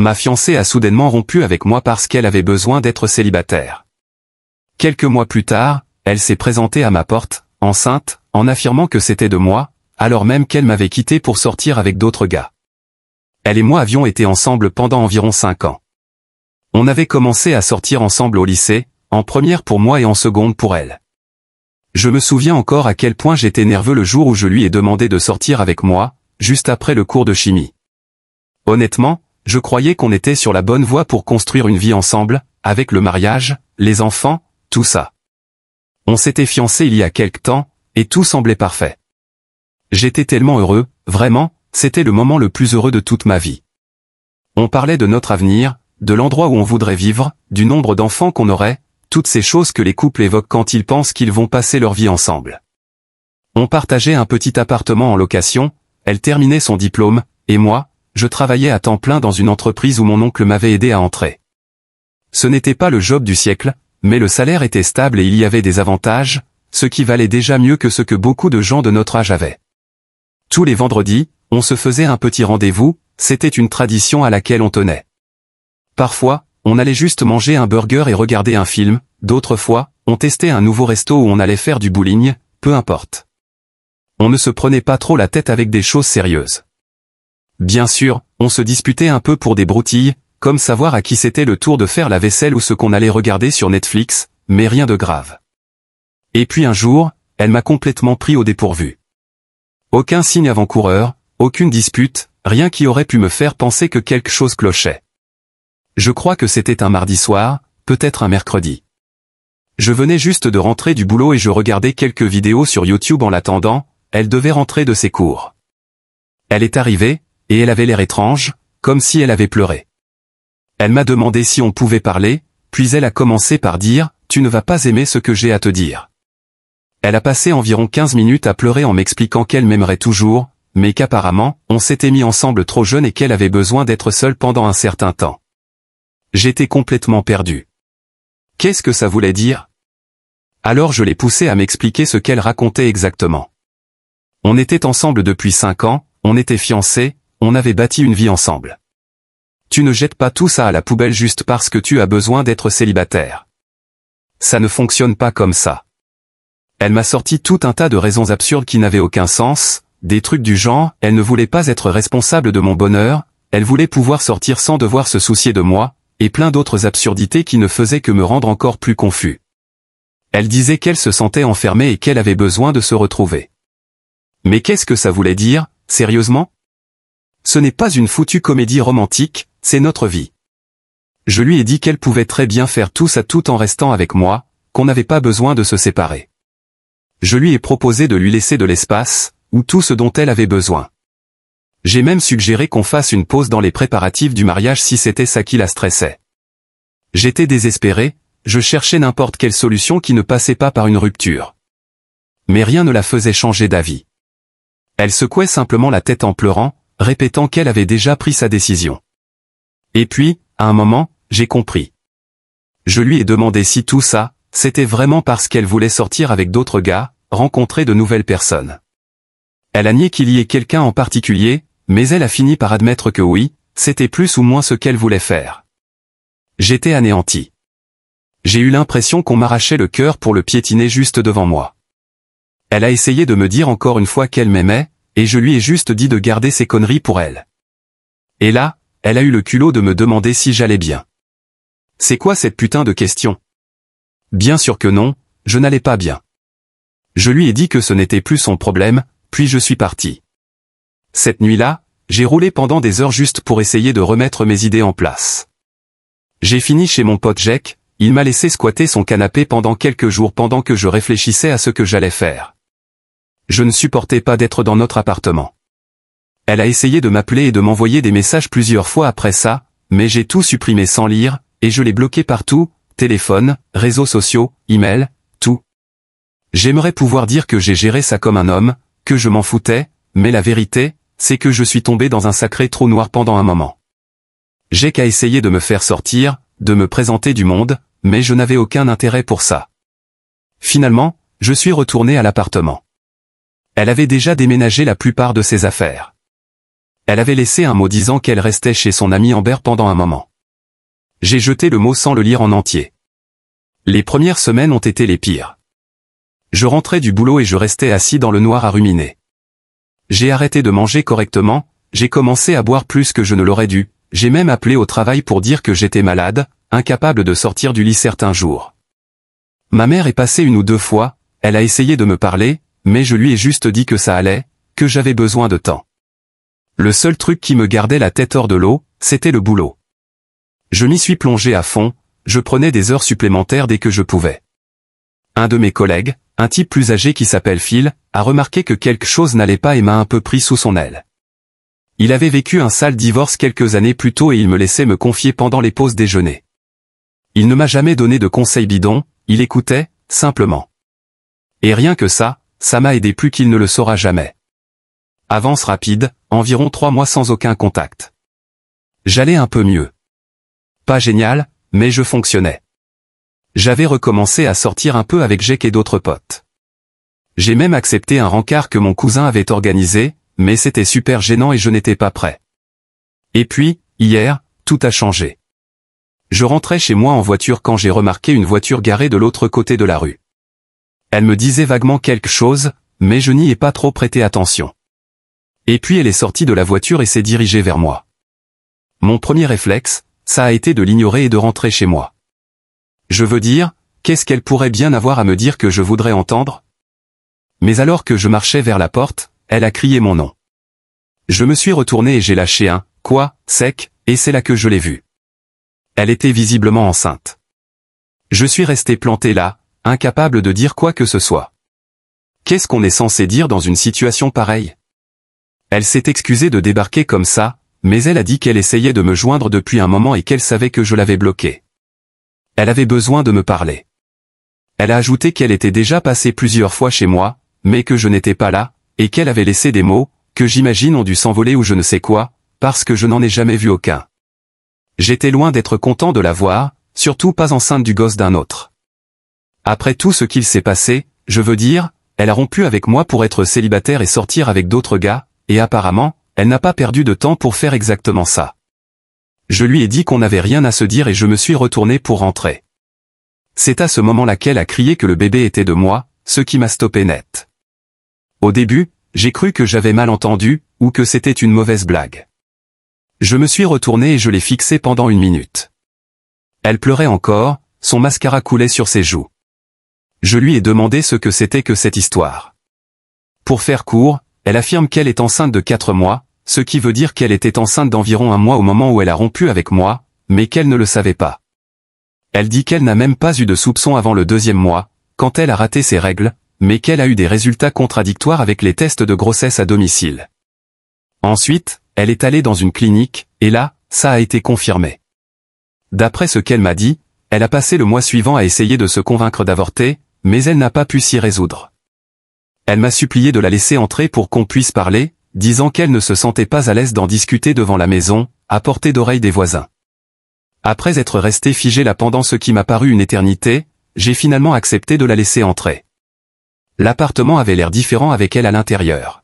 Ma fiancée a soudainement rompu avec moi parce qu'elle avait besoin d'être célibataire. Quelques mois plus tard, elle s'est présentée à ma porte, enceinte, en affirmant que c'était de moi, alors même qu'elle m'avait quitté pour sortir avec d'autres gars. Elle et moi avions été ensemble pendant environ 5 ans. On avait commencé à sortir ensemble au lycée, en première pour moi et en seconde pour elle. Je me souviens encore à quel point j'étais nerveux le jour où je lui ai demandé de sortir avec moi, juste après le cours de chimie. Honnêtement, je croyais qu'on était sur la bonne voie pour construire une vie ensemble, avec le mariage, les enfants, tout ça. On s'était fiancés il y a quelque temps, et tout semblait parfait. J'étais tellement heureux, vraiment, c'était le moment le plus heureux de toute ma vie. On parlait de notre avenir, de l'endroit où on voudrait vivre, du nombre d'enfants qu'on aurait, toutes ces choses que les couples évoquent quand ils pensent qu'ils vont passer leur vie ensemble. On partageait un petit appartement en location, elle terminait son diplôme, et moi, je travaillais à temps plein dans une entreprise où mon oncle m'avait aidé à entrer. Ce n'était pas le job du siècle, mais le salaire était stable et il y avait des avantages, ce qui valait déjà mieux que ce que beaucoup de gens de notre âge avaient. Tous les vendredis, on se faisait un petit rendez-vous, c'était une tradition à laquelle on tenait. Parfois, on allait juste manger un burger et regarder un film, d'autres fois, on testait un nouveau resto où on allait faire du bowling, peu importe. On ne se prenait pas trop la tête avec des choses sérieuses. Bien sûr, on se disputait un peu pour des broutilles, comme savoir à qui c'était le tour de faire la vaisselle ou ce qu'on allait regarder sur Netflix, mais rien de grave. Et puis un jour, elle m'a complètement pris au dépourvu. Aucun signe avant-coureur, aucune dispute, rien qui aurait pu me faire penser que quelque chose clochait. Je crois que c'était un mardi soir, peut-être un mercredi. Je venais juste de rentrer du boulot et je regardais quelques vidéos sur YouTube en l'attendant, elle devait rentrer de ses cours. Elle est arrivée, et elle avait l'air étrange, comme si elle avait pleuré. Elle m'a demandé si on pouvait parler, puis elle a commencé par dire « Tu ne vas pas aimer ce que j'ai à te dire ». Elle a passé environ 15 minutes à pleurer en m'expliquant qu'elle m'aimerait toujours, mais qu'apparemment, on s'était mis ensemble trop jeune et qu'elle avait besoin d'être seule pendant un certain temps. J'étais complètement perdu. Qu'est-ce que ça voulait dire? Alors je l'ai poussée à m'expliquer ce qu'elle racontait exactement. On était ensemble depuis 5 ans, on était fiancés, on avait bâti une vie ensemble. Tu ne jettes pas tout ça à la poubelle juste parce que tu as besoin d'être célibataire. Ça ne fonctionne pas comme ça. Elle m'a sorti tout un tas de raisons absurdes qui n'avaient aucun sens, des trucs du genre, elle ne voulait pas être responsable de mon bonheur, elle voulait pouvoir sortir sans devoir se soucier de moi, et plein d'autres absurdités qui ne faisaient que me rendre encore plus confus. Elle disait qu'elle se sentait enfermée et qu'elle avait besoin de se retrouver. Mais qu'est-ce que ça voulait dire, sérieusement? Ce n'est pas une foutue comédie romantique, c'est notre vie. Je lui ai dit qu'elle pouvait très bien faire tout ça tout en restant avec moi, qu'on n'avait pas besoin de se séparer. Je lui ai proposé de lui laisser de l'espace, ou tout ce dont elle avait besoin. J'ai même suggéré qu'on fasse une pause dans les préparatifs du mariage si c'était ça qui la stressait. J'étais désespéré, je cherchais n'importe quelle solution qui ne passait pas par une rupture. Mais rien ne la faisait changer d'avis. Elle secouait simplement la tête en pleurant, répétant qu'elle avait déjà pris sa décision. Et puis, à un moment, j'ai compris. Je lui ai demandé si tout ça, c'était vraiment parce qu'elle voulait sortir avec d'autres gars, rencontrer de nouvelles personnes. Elle a nié qu'il y ait quelqu'un en particulier, mais elle a fini par admettre que oui, c'était plus ou moins ce qu'elle voulait faire. J'étais anéanti. J'ai eu l'impression qu'on m'arrachait le cœur pour le piétiner juste devant moi. Elle a essayé de me dire encore une fois qu'elle m'aimait, et je lui ai juste dit de garder ses conneries pour elle. Et là, elle a eu le culot de me demander si j'allais bien. C'est quoi cette putain de question? Bien sûr que non, je n'allais pas bien. Je lui ai dit que ce n'était plus son problème, puis je suis parti. Cette nuit-là, j'ai roulé pendant des heures juste pour essayer de remettre mes idées en place. J'ai fini chez mon pote Jack, il m'a laissé squatter son canapé pendant quelques jours pendant que je réfléchissais à ce que j'allais faire. Je ne supportais pas d'être dans notre appartement. Elle a essayé de m'appeler et de m'envoyer des messages plusieurs fois après ça, mais j'ai tout supprimé sans lire, et je l'ai bloqué partout, téléphone, réseaux sociaux, email, tout. J'aimerais pouvoir dire que j'ai géré ça comme un homme, que je m'en foutais, mais la vérité, c'est que je suis tombé dans un sacré trou noir pendant un moment. J'ai qu'à essayer de me faire sortir, de me présenter du monde, mais je n'avais aucun intérêt pour ça. Finalement, je suis retourné à l'appartement. Elle avait déjà déménagé la plupart de ses affaires. Elle avait laissé un mot disant qu'elle restait chez son amie Amber pendant un moment. J'ai jeté le mot sans le lire en entier. Les premières semaines ont été les pires. Je rentrais du boulot et je restais assis dans le noir à ruminer. J'ai arrêté de manger correctement, j'ai commencé à boire plus que je ne l'aurais dû, j'ai même appelé au travail pour dire que j'étais malade, incapable de sortir du lit certains jours. Ma mère est passée 1 ou 2 fois, elle a essayé de me parler, mais je lui ai juste dit que ça allait, que j'avais besoin de temps. Le seul truc qui me gardait la tête hors de l'eau, c'était le boulot. Je m'y suis plongé à fond, je prenais des heures supplémentaires dès que je pouvais. Un de mes collègues, un type plus âgé qui s'appelle Phil, a remarqué que quelque chose n'allait pas et m'a un peu pris sous son aile. Il avait vécu un sale divorce quelques années plus tôt et il me laissait me confier pendant les pauses déjeuner. Il ne m'a jamais donné de conseils bidons, il écoutait, simplement. Et rien que ça m'a aidé plus qu'il ne le saura jamais. Avance rapide, environ 3 mois sans aucun contact. J'allais un peu mieux. Pas génial, mais je fonctionnais. J'avais recommencé à sortir un peu avec Jake et d'autres potes. J'ai même accepté un rencard que mon cousin avait organisé, mais c'était super gênant et je n'étais pas prêt. Et puis, hier, tout a changé. Je rentrais chez moi en voiture quand j'ai remarqué une voiture garée de l'autre côté de la rue. Elle me disait vaguement quelque chose, mais je n'y ai pas trop prêté attention. Et puis elle est sortie de la voiture et s'est dirigée vers moi. Mon premier réflexe, ça a été de l'ignorer et de rentrer chez moi. Je veux dire, qu'est-ce qu'elle pourrait bien avoir à me dire que je voudrais entendre? Mais alors que je marchais vers la porte, elle a crié mon nom. Je me suis retourné et j'ai lâché un « quoi » sec, et c'est là que je l'ai vue. Elle était visiblement enceinte. Je suis resté planté là, incapable de dire quoi que ce soit. Qu'est-ce qu'on est censé dire dans une situation pareille? Elle s'est excusée de débarquer comme ça, mais elle a dit qu'elle essayait de me joindre depuis un moment et qu'elle savait que je l'avais bloquée. Elle avait besoin de me parler. Elle a ajouté qu'elle était déjà passée plusieurs fois chez moi, mais que je n'étais pas là, et qu'elle avait laissé des mots, que j'imagine ont dû s'envoler ou je ne sais quoi, parce que je n'en ai jamais vu aucun. J'étais loin d'être content de la voir, surtout pas enceinte du gosse d'un autre. Après tout ce qu'il s'est passé, je veux dire, elle a rompu avec moi pour être célibataire et sortir avec d'autres gars, et apparemment, elle n'a pas perdu de temps pour faire exactement ça. Je lui ai dit qu'on n'avait rien à se dire et je me suis retourné pour rentrer. C'est à ce moment-là qu'elle a crié que le bébé était de moi, ce qui m'a stoppé net. Au début, j'ai cru que j'avais mal entendu, ou que c'était une mauvaise blague. Je me suis retourné et je l'ai fixée pendant 1 minute. Elle pleurait encore, son mascara coulait sur ses joues. Je lui ai demandé ce que c'était que cette histoire. Pour faire court, elle affirme qu'elle est enceinte de 4 mois, ce qui veut dire qu'elle était enceinte d'environ 1 mois au moment où elle a rompu avec moi, mais qu'elle ne le savait pas. Elle dit qu'elle n'a même pas eu de soupçon avant le 2e mois, quand elle a raté ses règles, mais qu'elle a eu des résultats contradictoires avec les tests de grossesse à domicile. Ensuite, elle est allée dans une clinique, et là, ça a été confirmé. D'après ce qu'elle m'a dit, elle a passé le mois suivant à essayer de se convaincre d'avorter, mais elle n'a pas pu s'y résoudre. Elle m'a supplié de la laisser entrer pour qu'on puisse parler, disant qu'elle ne se sentait pas à l'aise d'en discuter devant la maison, à portée d'oreille des voisins. Après être resté figé là pendant ce qui m'a paru une éternité, j'ai finalement accepté de la laisser entrer. L'appartement avait l'air différent avec elle à l'intérieur.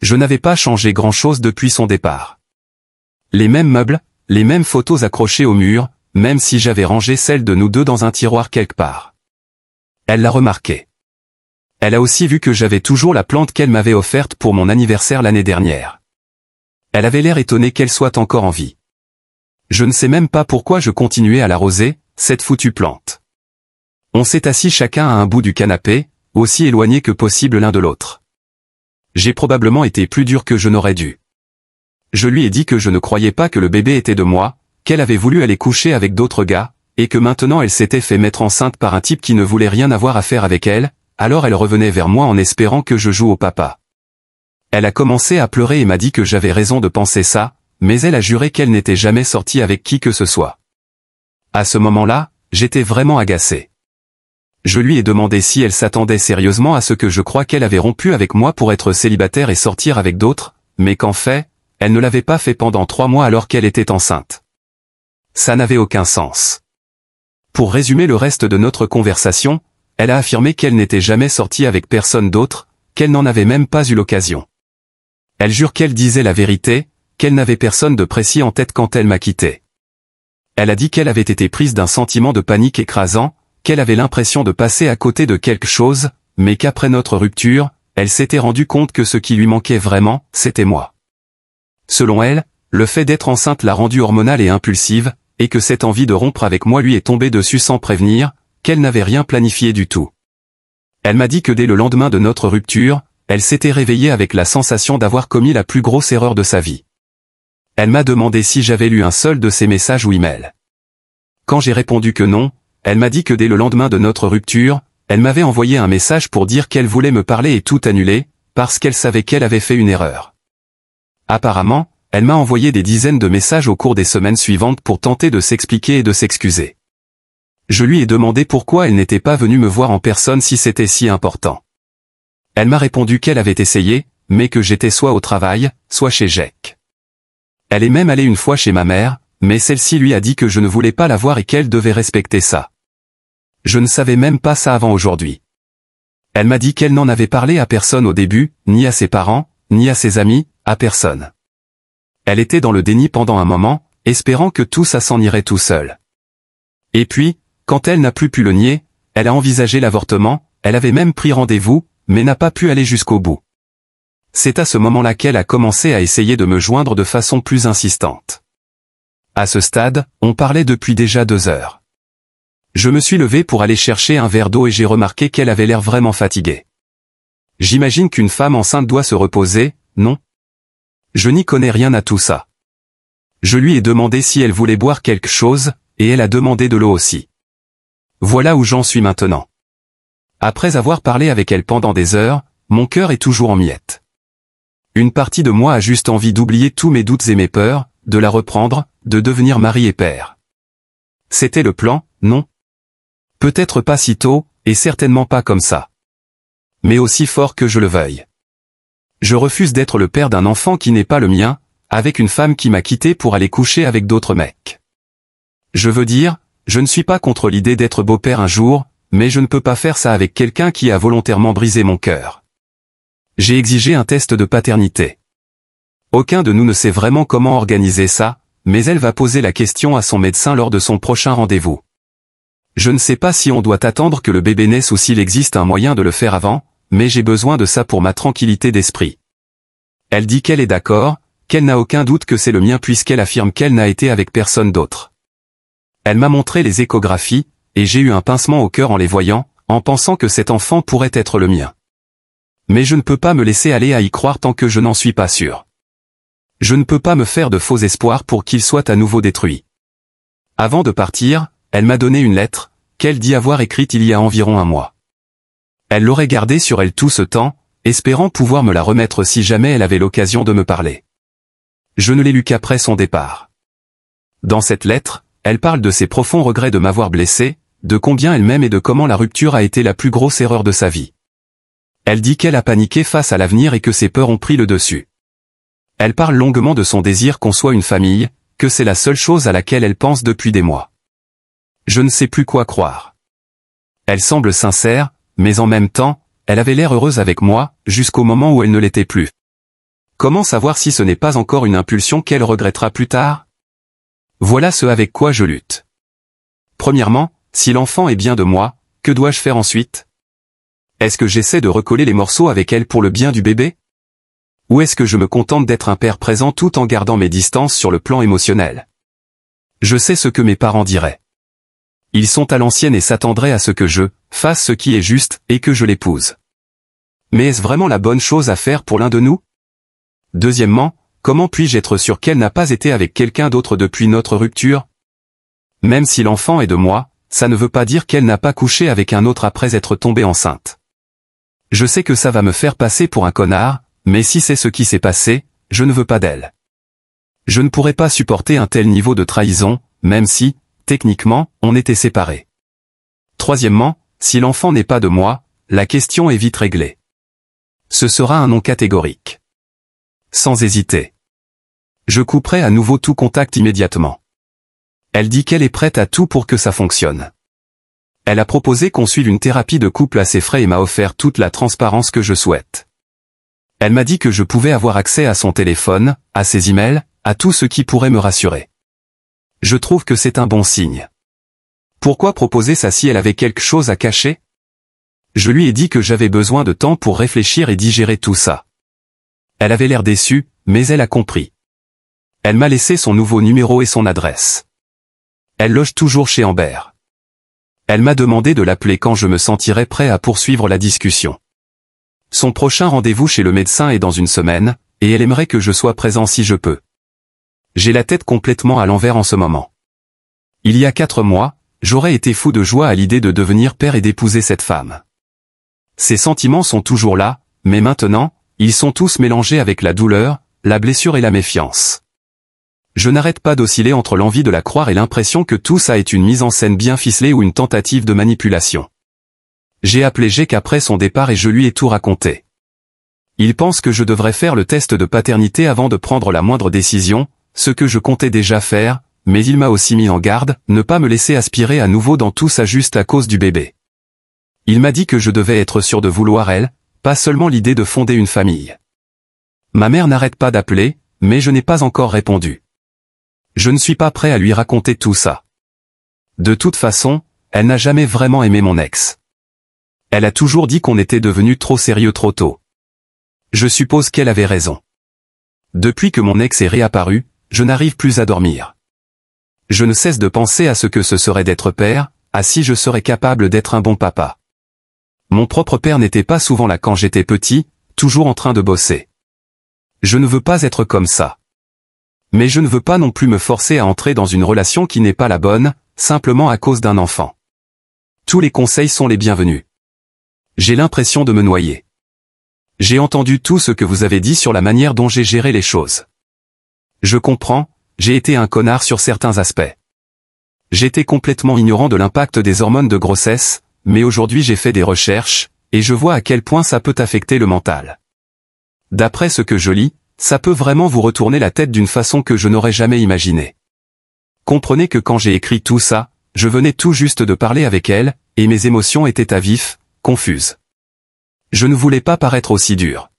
Je n'avais pas changé grand-chose depuis son départ. Les mêmes meubles, les mêmes photos accrochées au mur, même si j'avais rangé celle de nous deux dans un tiroir quelque part. Elle l'a remarqué. Elle a aussi vu que j'avais toujours la plante qu'elle m'avait offerte pour mon anniversaire l'année dernière. Elle avait l'air étonnée qu'elle soit encore en vie. Je ne sais même pas pourquoi je continuais à l'arroser, cette foutue plante. On s'est assis chacun à un bout du canapé, aussi éloignés que possible l'un de l'autre. J'ai probablement été plus dur que je n'aurais dû. Je lui ai dit que je ne croyais pas que le bébé était de moi, qu'elle avait voulu aller coucher avec d'autres gars, et que maintenant elle s'était fait mettre enceinte par un type qui ne voulait rien avoir à faire avec elle, alors elle revenait vers moi en espérant que je joue au papa. Elle a commencé à pleurer et m'a dit que j'avais raison de penser ça, mais elle a juré qu'elle n'était jamais sortie avec qui que ce soit. À ce moment-là, j'étais vraiment agacé. Je lui ai demandé si elle s'attendait sérieusement à ce que je crois qu'elle avait rompu avec moi pour être célibataire et sortir avec d'autres, mais qu'en fait, elle ne l'avait pas fait pendant 3 mois alors qu'elle était enceinte. Ça n'avait aucun sens. Pour résumer le reste de notre conversation, elle a affirmé qu'elle n'était jamais sortie avec personne d'autre, qu'elle n'en avait même pas eu l'occasion. Elle jure qu'elle disait la vérité, qu'elle n'avait personne de précis en tête quand elle m'a quitté. Elle a dit qu'elle avait été prise d'un sentiment de panique écrasant, qu'elle avait l'impression de passer à côté de quelque chose, mais qu'après notre rupture, elle s'était rendue compte que ce qui lui manquait vraiment, c'était moi. Selon elle, le fait d'être enceinte l'a rendue hormonale et impulsive, et que cette envie de rompre avec moi lui est tombée dessus sans prévenir, qu'elle n'avait rien planifié du tout. Elle m'a dit que dès le lendemain de notre rupture, elle s'était réveillée avec la sensation d'avoir commis la plus grosse erreur de sa vie. Elle m'a demandé si j'avais lu un seul de ses messages ou emails. Quand j'ai répondu que non, elle m'a dit que dès le lendemain de notre rupture, elle m'avait envoyé un message pour dire qu'elle voulait me parler et tout annuler, parce qu'elle savait qu'elle avait fait une erreur. Apparemment, elle m'a envoyé des dizaines de messages au cours des semaines suivantes pour tenter de s'expliquer et de s'excuser. Je lui ai demandé pourquoi elle n'était pas venue me voir en personne si c'était si important. Elle m'a répondu qu'elle avait essayé, mais que j'étais soit au travail, soit chez Jack. Elle est même allée une fois chez ma mère, mais celle-ci lui a dit que je ne voulais pas la voir et qu'elle devait respecter ça. Je ne savais même pas ça avant aujourd'hui. Elle m'a dit qu'elle n'en avait parlé à personne au début, ni à ses parents, ni à ses amis, à personne. Elle était dans le déni pendant un moment, espérant que tout ça s'en irait tout seul. Et puis, quand elle n'a plus pu le nier, elle a envisagé l'avortement, elle avait même pris rendez-vous, mais n'a pas pu aller jusqu'au bout. C'est à ce moment-là qu'elle a commencé à essayer de me joindre de façon plus insistante. À ce stade, on parlait depuis déjà 2 heures. Je me suis levé pour aller chercher un verre d'eau et j'ai remarqué qu'elle avait l'air vraiment fatiguée. J'imagine qu'une femme enceinte doit se reposer, non? Je n'y connais rien à tout ça. Je lui ai demandé si elle voulait boire quelque chose, et elle a demandé de l'eau aussi. Voilà où j'en suis maintenant. Après avoir parlé avec elle pendant des heures, mon cœur est toujours en miettes. Une partie de moi a juste envie d'oublier tous mes doutes et mes peurs, de la reprendre, de devenir mari et père. C'était le plan, non? Peut-être pas si tôt, et certainement pas comme ça. Mais aussi fort que je le veuille. Je refuse d'être le père d'un enfant qui n'est pas le mien, avec une femme qui m'a quitté pour aller coucher avec d'autres mecs. Je veux dire, je ne suis pas contre l'idée d'être beau-père un jour, mais je ne peux pas faire ça avec quelqu'un qui a volontairement brisé mon cœur. J'ai exigé un test de paternité. Aucun de nous ne sait vraiment comment organiser ça, mais elle va poser la question à son médecin lors de son prochain rendez-vous. Je ne sais pas si on doit attendre que le bébé naisse ou s'il existe un moyen de le faire avant, mais j'ai besoin de ça pour ma tranquillité d'esprit. Elle dit qu'elle est d'accord, qu'elle n'a aucun doute que c'est le mien puisqu'elle affirme qu'elle n'a été avec personne d'autre. Elle m'a montré les échographies, et j'ai eu un pincement au cœur en les voyant, en pensant que cet enfant pourrait être le mien. Mais je ne peux pas me laisser aller à y croire tant que je n'en suis pas sûr. Je ne peux pas me faire de faux espoirs pour qu'il soit à nouveau détruit. Avant de partir, elle m'a donné une lettre, qu'elle dit avoir écrite il y a environ 1 mois. Elle l'aurait gardée sur elle tout ce temps, espérant pouvoir me la remettre si jamais elle avait l'occasion de me parler. Je ne l'ai lue qu'après son départ. Dans cette lettre, elle parle de ses profonds regrets de m'avoir blessé, de combien elle m'aime et de comment la rupture a été la plus grosse erreur de sa vie. Elle dit qu'elle a paniqué face à l'avenir et que ses peurs ont pris le dessus. Elle parle longuement de son désir qu'on soit une famille, que c'est la seule chose à laquelle elle pense depuis des mois. Je ne sais plus quoi croire. Elle semble sincère, mais en même temps, elle avait l'air heureuse avec moi, jusqu'au moment où elle ne l'était plus. Comment savoir si ce n'est pas encore une impulsion qu'elle regrettera plus tard? Voilà ce avec quoi je lutte. Premièrement, si l'enfant est bien de moi, que dois-je faire ensuite? Est-ce que j'essaie de recoller les morceaux avec elle pour le bien du bébé? Ou est-ce que je me contente d'être un père présent tout en gardant mes distances sur le plan émotionnel? Je sais ce que mes parents diraient. Ils sont à l'ancienne et s'attendraient à ce que je fasse ce qui est juste et que je l'épouse. Mais est-ce vraiment la bonne chose à faire pour l'un de nous? Deuxièmement, comment puis-je être sûr qu'elle n'a pas été avec quelqu'un d'autre depuis notre rupture? Même si l'enfant est de moi, ça ne veut pas dire qu'elle n'a pas couché avec un autre après être tombée enceinte. Je sais que ça va me faire passer pour un connard, mais si c'est ce qui s'est passé, je ne veux pas d'elle. Je ne pourrais pas supporter un tel niveau de trahison, même si, techniquement, on était séparés. Troisièmement, si l'enfant n'est pas de moi, la question est vite réglée. Ce sera un non catégorique. Sans hésiter. Je couperai à nouveau tout contact immédiatement. Elle dit qu'elle est prête à tout pour que ça fonctionne. Elle a proposé qu'on suive une thérapie de couple à ses frais et m'a offert toute la transparence que je souhaite. Elle m'a dit que je pouvais avoir accès à son téléphone, à ses emails, à tout ce qui pourrait me rassurer. Je trouve que c'est un bon signe. Pourquoi proposer ça si elle avait quelque chose à cacher? Je lui ai dit que j'avais besoin de temps pour réfléchir et digérer tout ça. Elle avait l'air déçue, mais elle a compris. Elle m'a laissé son nouveau numéro et son adresse. Elle loge toujours chez Amber. Elle m'a demandé de l'appeler quand je me sentirais prêt à poursuivre la discussion. Son prochain rendez-vous chez le médecin est dans une semaine, et elle aimerait que je sois présent si je peux. J'ai la tête complètement à l'envers en ce moment. Il y a 4 mois, j'aurais été fou de joie à l'idée de devenir père et d'épouser cette femme. Ces sentiments sont toujours là, mais maintenant, ils sont tous mélangés avec la douleur, la blessure et la méfiance. Je n'arrête pas d'osciller entre l'envie de la croire et l'impression que tout ça est une mise en scène bien ficelée ou une tentative de manipulation. J'ai appelé Jake après son départ et je lui ai tout raconté. Il pense que je devrais faire le test de paternité avant de prendre la moindre décision, ce que je comptais déjà faire, mais il m'a aussi mis en garde, ne pas me laisser aspirer à nouveau dans tout ça juste à cause du bébé. Il m'a dit que je devais être sûr de vouloir elle, pas seulement l'idée de fonder une famille. Ma mère n'arrête pas d'appeler, mais je n'ai pas encore répondu. Je ne suis pas prêt à lui raconter tout ça. De toute façon, elle n'a jamais vraiment aimé mon ex. Elle a toujours dit qu'on était devenu trop sérieux trop tôt. Je suppose qu'elle avait raison. Depuis que mon ex est réapparu, je n'arrive plus à dormir. Je ne cesse de penser à ce que ce serait d'être père, à si je serais capable d'être un bon papa. Mon propre père n'était pas souvent là quand j'étais petit, toujours en train de bosser. Je ne veux pas être comme ça. Mais je ne veux pas non plus me forcer à entrer dans une relation qui n'est pas la bonne, simplement à cause d'un enfant. Tous les conseils sont les bienvenus. J'ai l'impression de me noyer. J'ai entendu tout ce que vous avez dit sur la manière dont j'ai géré les choses. Je comprends, j'ai été un connard sur certains aspects. J'étais complètement ignorant de l'impact des hormones de grossesse, mais aujourd'hui j'ai fait des recherches, et je vois à quel point ça peut affecter le mental. D'après ce que je lis, ça peut vraiment vous retourner la tête d'une façon que je n'aurais jamais imaginée. Comprenez que quand j'ai écrit tout ça, je venais tout juste de parler avec elle, et mes émotions étaient à vif, confuses. Je ne voulais pas paraître aussi dur.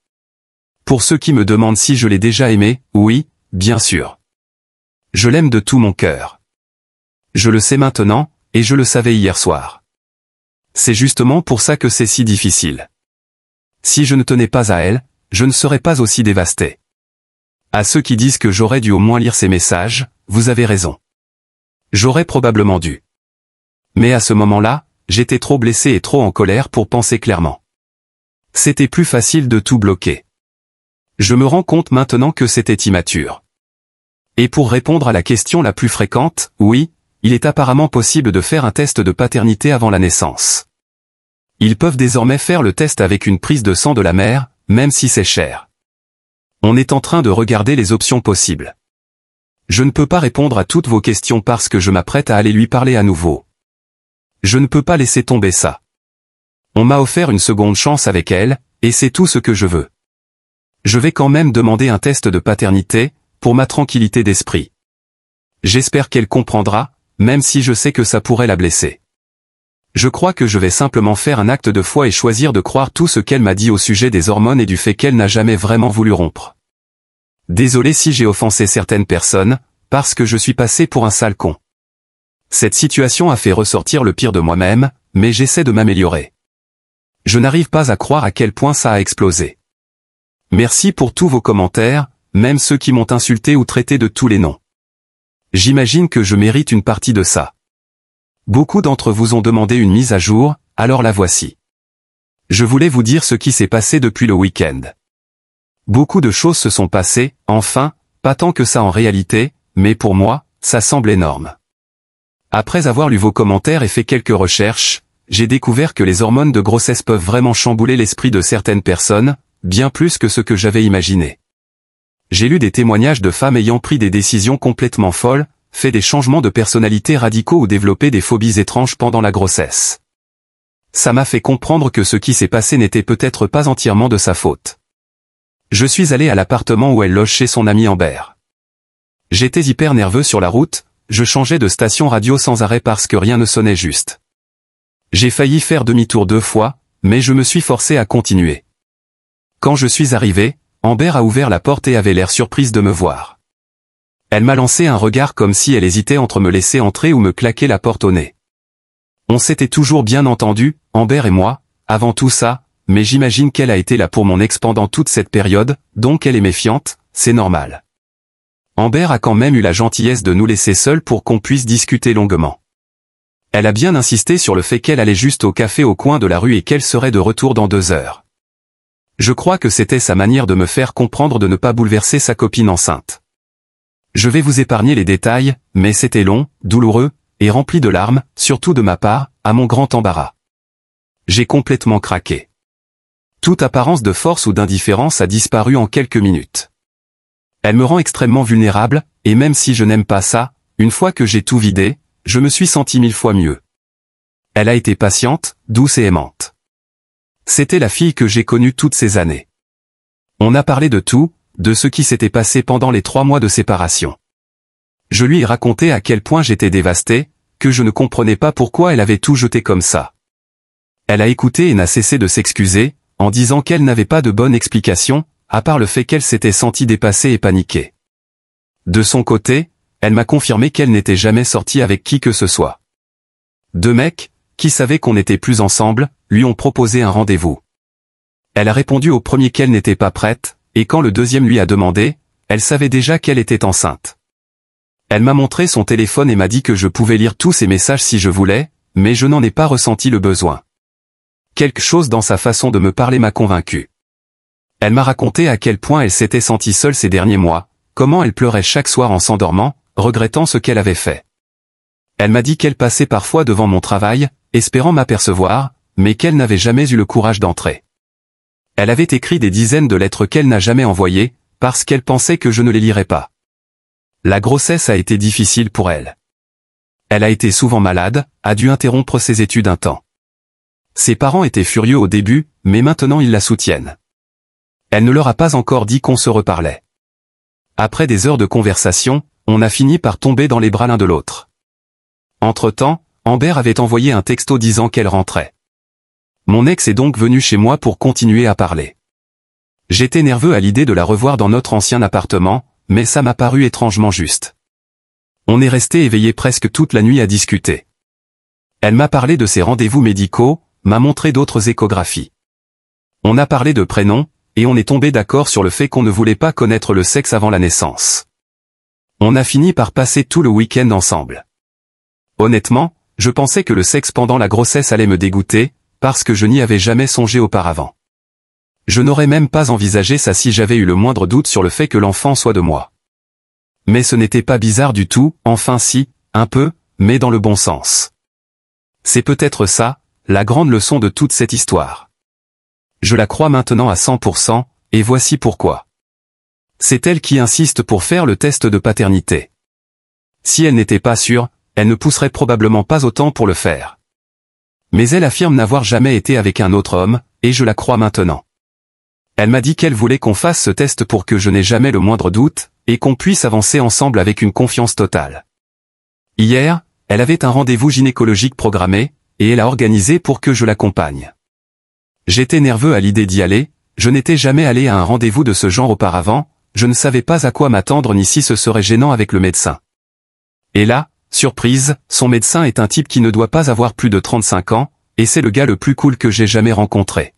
Pour ceux qui me demandent si je l'ai déjà aimée, oui, bien sûr. Je l'aime de tout mon cœur. Je le sais maintenant, et je le savais hier soir. C'est justement pour ça que c'est si difficile. Si je ne tenais pas à elle, je ne serais pas aussi dévasté. À ceux qui disent que j'aurais dû au moins lire ces messages, vous avez raison. J'aurais probablement dû. Mais à ce moment-là, j'étais trop blessé et trop en colère pour penser clairement. C'était plus facile de tout bloquer. Je me rends compte maintenant que c'était immature. Et pour répondre à la question la plus fréquente, oui, il est apparemment possible de faire un test de paternité avant la naissance. Ils peuvent désormais faire le test avec une prise de sang de la mère, même si c'est cher. On est en train de regarder les options possibles. Je ne peux pas répondre à toutes vos questions parce que je m'apprête à aller lui parler à nouveau. Je ne peux pas laisser tomber ça. On m'a offert une seconde chance avec elle, et c'est tout ce que je veux. Je vais quand même demander un test de paternité, pour ma tranquillité d'esprit. J'espère qu'elle comprendra, même si je sais que ça pourrait la blesser. Je crois que je vais simplement faire un acte de foi et choisir de croire tout ce qu'elle m'a dit au sujet des hormones et du fait qu'elle n'a jamais vraiment voulu rompre. Désolé si j'ai offensé certaines personnes, parce que je suis passé pour un sale con. Cette situation a fait ressortir le pire de moi-même, mais j'essaie de m'améliorer. Je n'arrive pas à croire à quel point ça a explosé. Merci pour tous vos commentaires, même ceux qui m'ont insulté ou traité de tous les noms. J'imagine que je mérite une partie de ça. Beaucoup d'entre vous ont demandé une mise à jour, alors la voici. Je voulais vous dire ce qui s'est passé depuis le week-end. Beaucoup de choses se sont passées, enfin, pas tant que ça en réalité, mais pour moi, ça semble énorme. Après avoir lu vos commentaires et fait quelques recherches, j'ai découvert que les hormones de grossesse peuvent vraiment chambouler l'esprit de certaines personnes, bien plus que ce que j'avais imaginé. J'ai lu des témoignages de femmes ayant pris des décisions complètement folles, fait des changements de personnalité radicaux ou développé des phobies étranges pendant la grossesse. Ça m'a fait comprendre que ce qui s'est passé n'était peut-être pas entièrement de sa faute. Je suis allé à l'appartement où elle loge chez son amie Amber. J'étais hyper nerveux sur la route, je changeais de station radio sans arrêt parce que rien ne sonnait juste. J'ai failli faire demi-tour 2 fois, mais je me suis forcé à continuer. Quand je suis arrivé, Amber a ouvert la porte et avait l'air surprise de me voir. Elle m'a lancé un regard comme si elle hésitait entre me laisser entrer ou me claquer la porte au nez. On s'était toujours bien entendu, Amber et moi, avant tout ça, mais j'imagine qu'elle a été là pour mon ex pendant toute cette période, donc elle est méfiante, c'est normal. Amber a quand même eu la gentillesse de nous laisser seuls pour qu'on puisse discuter longuement. Elle a bien insisté sur le fait qu'elle allait juste au café au coin de la rue et qu'elle serait de retour dans 2 heures. Je crois que c'était sa manière de me faire comprendre de ne pas bouleverser sa copine enceinte. Je vais vous épargner les détails, mais c'était long, douloureux, et rempli de larmes, surtout de ma part, à mon grand embarras. J'ai complètement craqué. Toute apparence de force ou d'indifférence a disparu en quelques minutes. Elle me rend extrêmement vulnérable, et même si je n'aime pas ça, une fois que j'ai tout vidé, je me suis senti 1000 fois mieux. Elle a été patiente, douce et aimante. C'était la fille que j'ai connue toutes ces années. On a parlé de tout, de ce qui s'était passé pendant les 3 mois de séparation. Je lui ai raconté à quel point j'étais dévasté, que je ne comprenais pas pourquoi elle avait tout jeté comme ça. Elle a écouté et n'a cessé de s'excuser, en disant qu'elle n'avait pas de bonne explication, à part le fait qu'elle s'était sentie dépassée et paniquée. De son côté, elle m'a confirmé qu'elle n'était jamais sortie avec qui que ce soit. 2 mecs, qui savaient qu'on n'était plus ensemble, lui ont proposé un rendez-vous. Elle a répondu au premier qu'elle n'était pas prête, et quand le deuxième lui a demandé, elle savait déjà qu'elle était enceinte. Elle m'a montré son téléphone et m'a dit que je pouvais lire tous ses messages si je voulais, mais je n'en ai pas ressenti le besoin. Quelque chose dans sa façon de me parler m'a convaincu. Elle m'a raconté à quel point elle s'était sentie seule ces derniers mois, comment elle pleurait chaque soir en s'endormant, regrettant ce qu'elle avait fait. Elle m'a dit qu'elle passait parfois devant mon travail, espérant m'apercevoir, mais qu'elle n'avait jamais eu le courage d'entrer. Elle avait écrit des dizaines de lettres qu'elle n'a jamais envoyées, parce qu'elle pensait que je ne les lirais pas. La grossesse a été difficile pour elle. Elle a été souvent malade, a dû interrompre ses études un temps. Ses parents étaient furieux au début, mais maintenant ils la soutiennent. Elle ne leur a pas encore dit qu'on se reparlait. Après des heures de conversation, on a fini par tomber dans les bras l'un de l'autre. Entre-temps, Amber avait envoyé un texto disant qu'elle rentrait. Mon ex est donc venu chez moi pour continuer à parler. J'étais nerveux à l'idée de la revoir dans notre ancien appartement, mais ça m'a paru étrangement juste. On est resté éveillé presque toute la nuit à discuter. Elle m'a parlé de ses rendez-vous médicaux, m'a montré d'autres échographies. On a parlé de prénoms, et on est tombé d'accord sur le fait qu'on ne voulait pas connaître le sexe avant la naissance. On a fini par passer tout le week-end ensemble. Honnêtement, je pensais que le sexe pendant la grossesse allait me dégoûter, parce que je n'y avais jamais songé auparavant. Je n'aurais même pas envisagé ça si j'avais eu le moindre doute sur le fait que l'enfant soit de moi. Mais ce n'était pas bizarre du tout, enfin si, un peu, mais dans le bon sens. C'est peut-être ça, la grande leçon de toute cette histoire. Je la crois maintenant à 100%, et voici pourquoi. C'est elle qui insiste pour faire le test de paternité. Si elle n'était pas sûre, elle ne pousserait probablement pas autant pour le faire. Mais elle affirme n'avoir jamais été avec un autre homme, et je la crois maintenant. Elle m'a dit qu'elle voulait qu'on fasse ce test pour que je n'ai jamais le moindre doute, et qu'on puisse avancer ensemble avec une confiance totale. Hier, elle avait un rendez-vous gynécologique programmé, et elle a organisé pour que je l'accompagne. J'étais nerveux à l'idée d'y aller, je n'étais jamais allé à un rendez-vous de ce genre auparavant, je ne savais pas à quoi m'attendre ni si ce serait gênant avec le médecin. Et là, surprise, son médecin est un type qui ne doit pas avoir plus de 35 ans, et c'est le gars le plus cool que j'ai jamais rencontré.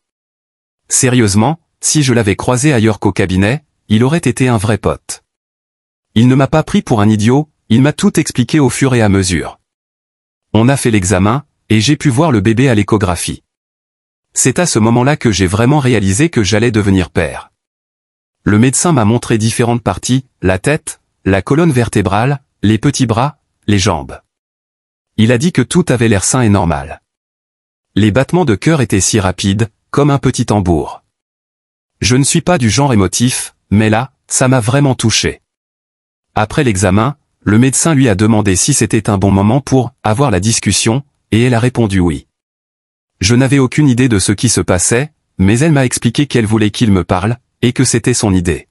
Sérieusement, si je l'avais croisé ailleurs qu'au cabinet, il aurait été un vrai pote. Il ne m'a pas pris pour un idiot, il m'a tout expliqué au fur et à mesure. On a fait l'examen, et j'ai pu voir le bébé à l'échographie. C'est à ce moment-là que j'ai vraiment réalisé que j'allais devenir père. Le médecin m'a montré différentes parties, la tête, la colonne vertébrale, les petits bras, les jambes. Il a dit que tout avait l'air sain et normal. Les battements de cœur étaient si rapides, comme un petit tambour. Je ne suis pas du genre émotif, mais là, ça m'a vraiment touché. Après l'examen, le médecin lui a demandé si c'était un bon moment pour avoir la discussion, et elle a répondu oui. Je n'avais aucune idée de ce qui se passait, mais elle m'a expliqué qu'elle voulait qu'il me parle, et que c'était son idée.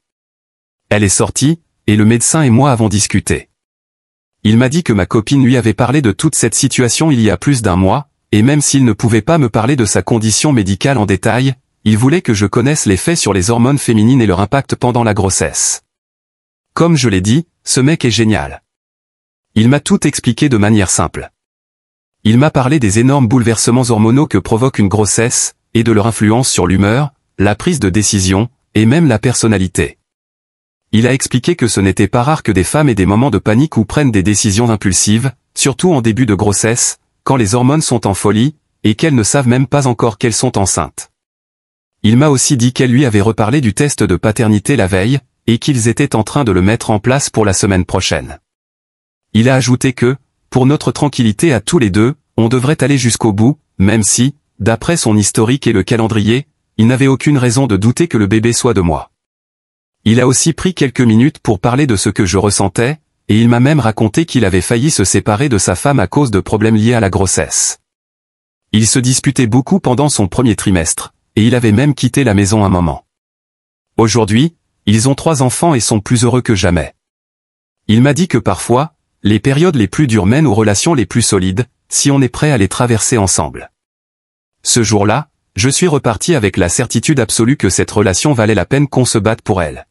Elle est sortie, et le médecin et moi avons discuté. Il m'a dit que ma copine lui avait parlé de toute cette situation il y a plus d'1 mois, et même s'il ne pouvait pas me parler de sa condition médicale en détail, il voulait que je connaisse les faits sur les hormones féminines et leur impact pendant la grossesse. Comme je l'ai dit, ce mec est génial. Il m'a tout expliqué de manière simple. Il m'a parlé des énormes bouleversements hormonaux que provoque une grossesse, et de leur influence sur l'humeur, la prise de décision, et même la personnalité. Il a expliqué que ce n'était pas rare que des femmes aient des moments de panique ou prennent des décisions impulsives, surtout en début de grossesse, quand les hormones sont en folie, et qu'elles ne savent même pas encore qu'elles sont enceintes. Il m'a aussi dit qu'elle lui avait reparlé du test de paternité la veille, et qu'ils étaient en train de le mettre en place pour la semaine prochaine. Il a ajouté que, pour notre tranquillité à tous les deux, on devrait aller jusqu'au bout, même si, d'après son historique et le calendrier, il n'avait aucune raison de douter que le bébé soit de moi. Il a aussi pris quelques minutes pour parler de ce que je ressentais, et il m'a même raconté qu'il avait failli se séparer de sa femme à cause de problèmes liés à la grossesse. Il se disputait beaucoup pendant son premier trimestre, et il avait même quitté la maison un moment. Aujourd'hui, ils ont 3 enfants et sont plus heureux que jamais. Il m'a dit que parfois, les périodes les plus dures mènent aux relations les plus solides, si on est prêt à les traverser ensemble. Ce jour-là, je suis reparti avec la certitude absolue que cette relation valait la peine qu'on se batte pour elle.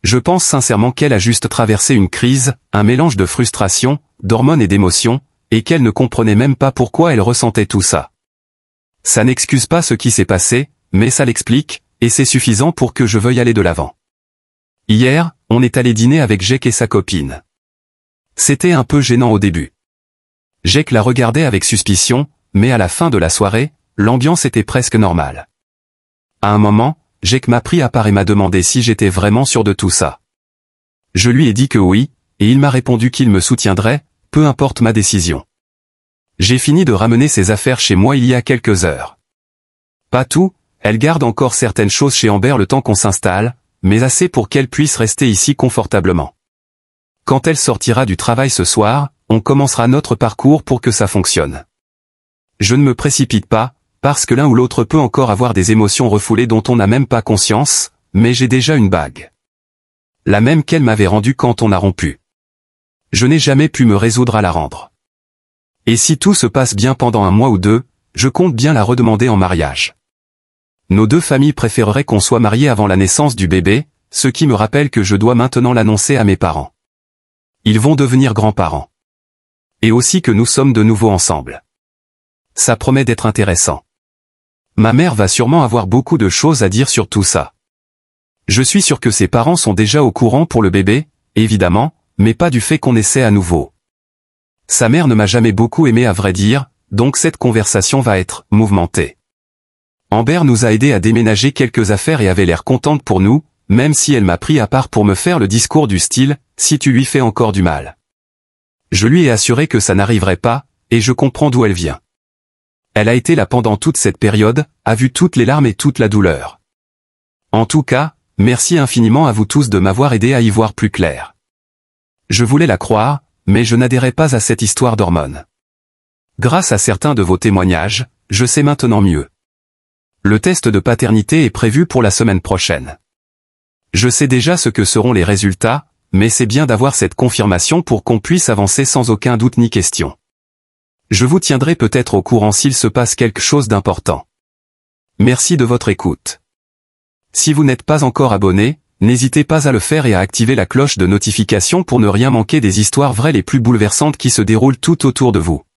Je pense sincèrement qu'elle a juste traversé une crise, un mélange de frustration, d'hormones et d'émotions, et qu'elle ne comprenait même pas pourquoi elle ressentait tout ça. Ça n'excuse pas ce qui s'est passé, mais ça l'explique, et c'est suffisant pour que je veuille aller de l'avant. Hier, on est allé dîner avec Jake et sa copine. C'était un peu gênant au début. Jake la regardait avec suspicion, mais à la fin de la soirée, l'ambiance était presque normale. À un moment, Jake m'a pris à part et m'a demandé si j'étais vraiment sûr de tout ça. Je lui ai dit que oui, et il m'a répondu qu'il me soutiendrait, peu importe ma décision. J'ai fini de ramener ses affaires chez moi il y a quelques heures. Pas tout, elle garde encore certaines choses chez Amber le temps qu'on s'installe, mais assez pour qu'elle puisse rester ici confortablement. Quand elle sortira du travail ce soir, on commencera notre parcours pour que ça fonctionne. Je ne me précipite pas, parce que l'un ou l'autre peut encore avoir des émotions refoulées dont on n'a même pas conscience, mais j'ai déjà une bague. La même qu'elle m'avait rendue quand on a rompu. Je n'ai jamais pu me résoudre à la rendre. Et si tout se passe bien pendant 1 mois ou 2, je compte bien la redemander en mariage. Nos 2 familles préféreraient qu'on soit mariés avant la naissance du bébé, ce qui me rappelle que je dois maintenant l'annoncer à mes parents. Ils vont devenir grands-parents. Et aussi que nous sommes de nouveau ensemble. Ça promet d'être intéressant. Ma mère va sûrement avoir beaucoup de choses à dire sur tout ça. Je suis sûr que ses parents sont déjà au courant pour le bébé, évidemment, mais pas du fait qu'on essaie à nouveau. Sa mère ne m'a jamais beaucoup aimé à vrai dire, donc cette conversation va être mouvementée. Amber nous a aidés à déménager quelques affaires et avait l'air contente pour nous, même si elle m'a pris à part pour me faire le discours du style « si tu lui fais encore du mal ». Je lui ai assuré que ça n'arriverait pas, et je comprends d'où elle vient. Elle a été là pendant toute cette période, a vu toutes les larmes et toute la douleur. En tout cas, merci infiniment à vous tous de m'avoir aidé à y voir plus clair. Je voulais la croire, mais je n'adhérais pas à cette histoire d'hormones. Grâce à certains de vos témoignages, je sais maintenant mieux. Le test de paternité est prévu pour la semaine prochaine. Je sais déjà ce que seront les résultats, mais c'est bien d'avoir cette confirmation pour qu'on puisse avancer sans aucun doute ni question. Je vous tiendrai peut-être au courant s'il se passe quelque chose d'important. Merci de votre écoute. Si vous n'êtes pas encore abonné, n'hésitez pas à le faire et à activer la cloche de notification pour ne rien manquer des histoires vraies les plus bouleversantes qui se déroulent tout autour de vous.